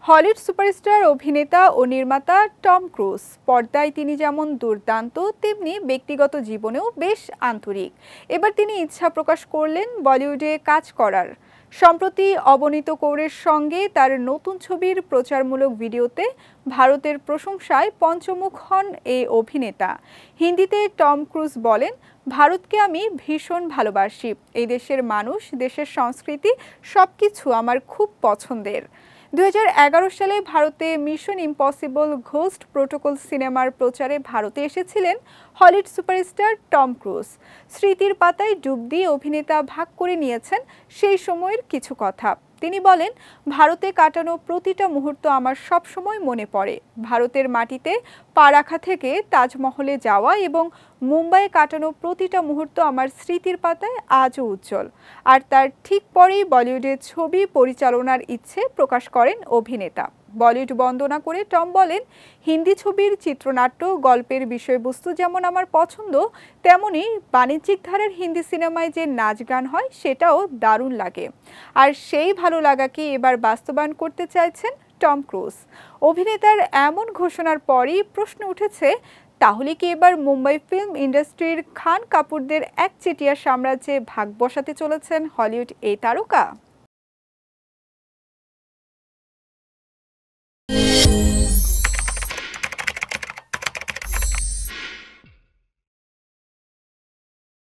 Hollywood superstar অভিনেতা ও নির্মাতা Tom cruise পর্দায় তিনি যেমন দুর্দান্ত তেমনি ব্যক্তিগত জীবনেও বেশ আন্তরিক। এবার তিনি ইচ্ছা প্রকাশ করলেন বলিউডে কাজ করার। সম্প্রতি অবনীত কৌরের সঙ্গে তার নতুন ছবির প্রচারমূলক ভিডিওতে ভারতের প্রশংসায় পঞ্চমুখ হন এই অভিনেতা। হিন্দিতে টম ক্রুজ বলেন, ভারতকে আমি ভীষণ ভালোবাসি। এই দেশের মানুষ, দেশের সংস্কৃতি সবকিছু আমার খুব পছন্দের। 2011 সালে ভারতে মিশন ইম্পসিবল ঘোস্ট প্রোটোকল সিনেমার প্রচারে ভারতে এসেছিলেন হলিউড সুপারস্টার টম ক্রুজ। স্মৃতির পাতায় ডুব দিয়ে অভিনেতা ভাগ করে নিয়েছেন সেই সময়ের কিছু কথা। তিনি বলেন, ভারতে কাটানো প্রতিটা মুহূর্ত আমার সবসময় মনে পড়ে। ভারতের মাটিতে পা রাখা থেকে তাজমহলে যাওয়া এবং মুম্বাইয়ে কাটানো প্রতিটা মুহূর্ত আমার স্মৃতির পাতায় আজও উজ্জ্বল। আর তার ঠিক পরেই বলিউডে ছবি পরিচালনার ইচ্ছে প্রকাশ করেন অভিনেতা। বলিউড বন্দনা করে টম বলেন, হিন্দি ছবির চিত্রনাট্য, গল্পের বিষয়বস্তু যেমন আমার পছন্দ, তেমনি বাণিজ্যিক ধারার হিন্দি সিনেমায় যে নাচ গান হয় সেটাও দারুণ লাগে। আর সেই ভালো লাগাকে এবার বাস্তবায়ন করতে চাইছেন টম ক্রুজ। অভিনেতার এমন ঘোষণার পরই প্রশ্ন উঠেছে, তাহলে কি এবার মুম্বাই ফিল্ম ইন্ডাস্ট্রির খান কাপুরদের একচেটিয়া সাম্রাজ্যে ভাগ বসাতে চলেছেন হলিউড এই তারকা?